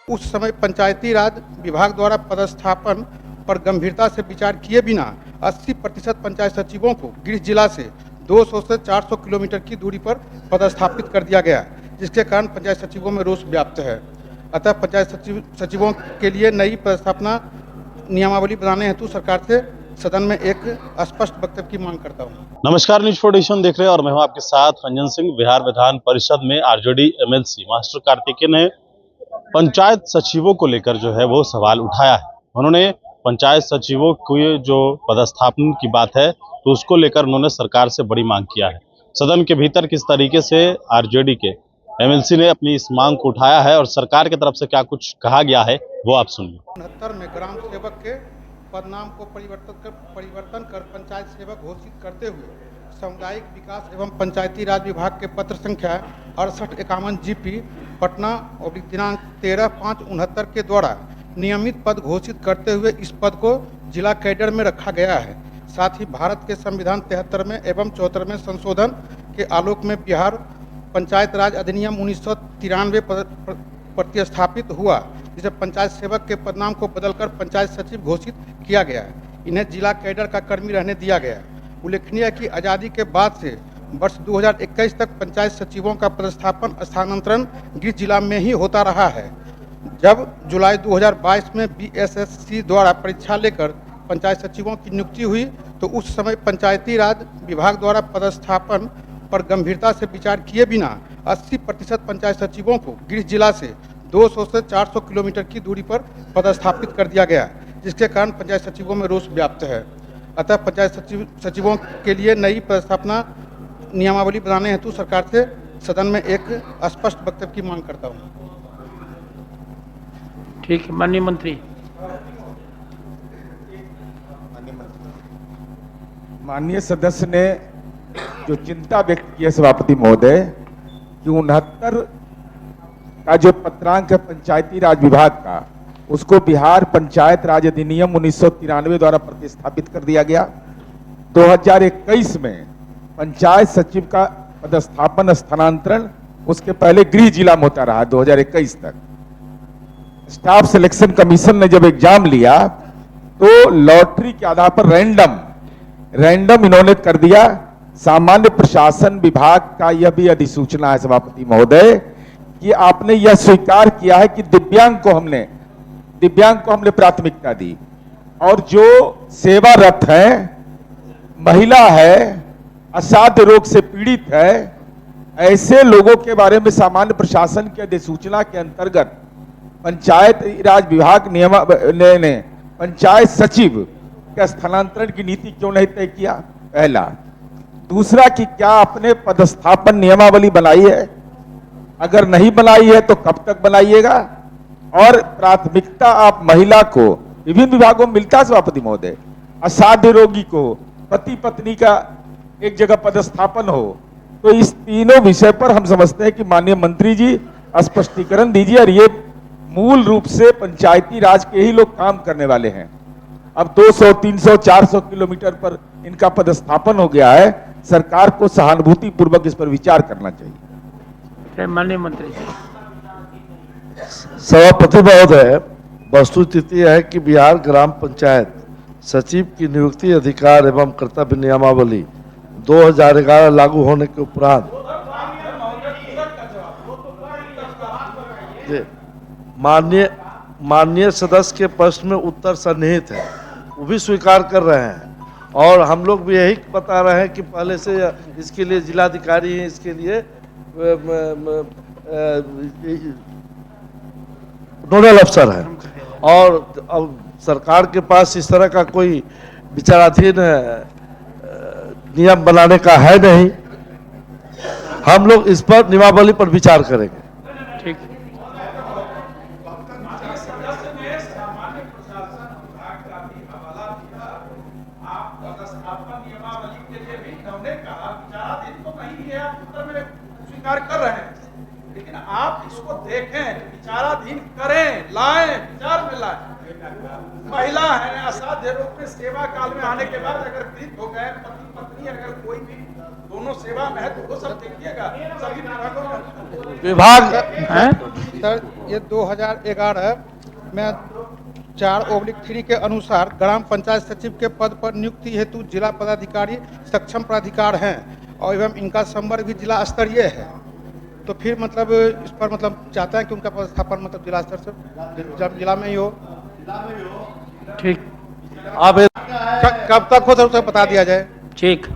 उस समय पंचायती राज विभाग द्वारा पदस्थापन पर गंभीरता से विचार किए बिना 80% पंचायत सचिवों को गृह जिला से 200 से 400 किलोमीटर की दूरी पर पदस्थापित कर दिया गया, जिसके कारण पंचायत सचिवों में रोष व्याप्त है। अतः पंचायत सचिवों के लिए नई पदस्थापना नियमावली बनाने हेतु सरकार से सदन में एक स्पष्ट वक्तव्य की मांग करता हूँ। नमस्कार, न्यूज फॉर एडिशन देख रहे हैं और मैं हूं आपके साथ रंजन सिंह। बिहार विधान परिषद में आरजेडी एमएलसी मास्टर कार्तिकेय ने पंचायत सचिवों को लेकर जो है वो सवाल उठाया है। उन्होंने पंचायत सचिवों की जो पदस्थापन की बात है तो उसको लेकर उन्होंने सरकार से बड़ी मांग किया है। सदन के भीतर किस तरीके से आरजेडी के एमएलसी ने अपनी इस मांग को उठाया है और सरकार की तरफ से क्या कुछ कहा गया है वो आप सुनिए। 69 में ग्राम सेवक के पदनाम को परिवर्तन कर पंचायत सेवक घोषित करते हुए सामुदायिक विकास एवं पंचायती राज विभाग के पत्र संख्या 6851 GP पटना और दिनांक 13/5/69 के द्वारा नियमित पद घोषित करते हुए इस पद को जिला कैडर में रखा गया है। साथ ही भारत के संविधान 73वें एवं 74वें संशोधन के आलोक में बिहार पंचायत राज अधिनियम 1993 प्रतिस्थापित हुआ, जिसे पंचायत सेवक के पदनाम को बदलकर पंचायत सचिव घोषित किया गया है। इन्हें जिला कैडर का कर्मी रहने दिया गया। उल्लेखनीय है कि आज़ादी के बाद से वर्ष 2021 तक पंचायत सचिवों का पदस्थापन स्थानांतरण गृह जिला में ही होता रहा है। जब जुलाई 2022 में BSSC द्वारा परीक्षा लेकर पंचायत सचिवों की नियुक्ति हुई तो उस समय पंचायती राज विभाग द्वारा पदस्थापन पर गंभीरता से विचार किए बिना 80% पंचायत सचिवों को गृह जिला से 200 से 400 किलोमीटर की दूरी पर पदस्थापित कर दिया गया, जिसके कारण पंचायत सचिवों में रोष व्याप्त है। अतः पंचायत सचिवों के लिए नई पदस्थापना नियमावली बनाने हेतु सरकार से सदन में एक स्पष्ट वक्तव्य की मांग करता हूँ। ठीक है, माननीय मंत्री। माननीय सदस्य ने जो चिंता व्यक्त की है सभापति महोदय कि 69 का जो पत्रांक है पंचायती राज विभाग का, उसको बिहार पंचायत राज अधिनियम 1993 द्वारा प्रतिस्थापित कर दिया गया। 2021 में पंचायत सचिव का पदस्थापन स्थानांतरण उसके पहले गृह जिला में होता रहा 2021 तक। स्टाफ सिलेक्शन कमीशन ने जब एग्जाम लिया तो लॉटरी के आधार पर रैंडम इन्होंने कर दिया। सामान्य प्रशासन विभाग का यह भी अधिसूचना है सभापति महोदय कि आपने यह स्वीकार किया है कि दिव्यांग को हमने प्राथमिकता दी और जो सेवारत है, महिला है, असाध्य रोग से पीड़ित है, ऐसे लोगों के बारे में सामान्य प्रशासन की अधिसूचना के अंतर्गत पंचायत राज विभाग ने पंचायत सचिव के स्थानांतरण की नीति क्यों नहीं तय किया? पहला। दूसरा कि क्या आपने पदस्थापन नियमावली बनाई है? अगर नहीं बनाई है तो कब तक बनाइएगा? और प्राथमिकता आप महिला को विभिन्न विभागों में मिलता है सभापति महोदय, असाध्य रोगी को पति पत्नी का एक जगह पदस्थापन हो, तो इस तीनों विषय पर हम समझते हैं कि माननीय मंत्री जी स्पष्टीकरण दीजिए। और ये मूल रूप से पंचायती राज के ही लोग काम करने वाले हैं। अब 200, 300, 400 किलोमीटर पर इनका पदस्थापन हो गया है। सरकार को सहानुभूति पूर्वक इस पर विचार करना चाहिए। माननीय मंत्री। सभापति महोदय, वस्तुस्थिति है कि बिहार ग्राम पंचायत सचिव की नियुक्ति अधिकार एवं कर्तव्य नियमावली 2011 लागू होने के उपरांत माननीय सदस्य के प्रश्न में उत्तर सन्निहित है, वो भी स्वीकार कर रहे हैं और हम लोग भी यही बता रहे हैं कि पहले से इसके लिए जिलाधिकारी हैं, इसके लिए नोडल अफसर है और अब सरकार के पास इस तरह का कोई विचाराधीन नियम बनाने का है नहीं। हम लोग इस पर नियमावली पर विचार करेंगे। ठीक। कर रहे हैं, लेकिन आप इसको देखें, विचाराधीन करें, लाएं, विचार में लाएं। महिला है, असाध्य रूप में सेवा काल में आने के बाद अगर पीड़ित हो गए, पति पत्नी अगर कोई भी दोनों सेवा में है तो वो सब देखिएगा। सभी विभागों में विभाग सर ये 2011 में 4/3 के अनुसार ग्राम पंचायत सचिव के पद पर नियुक्ति हेतु जिला पदाधिकारी सक्षम प्राधिकार हैं और एवं इनका संवर्ग भी जिला स्तरीय है। तो फिर मतलब इस पर मतलब चाहते हैं कि उनका पदस्थापन मतलब जिला स्तर से जिला में ही हो। ठीक, आप कब तक हो सर उसे बता दिया जाए। ठीक।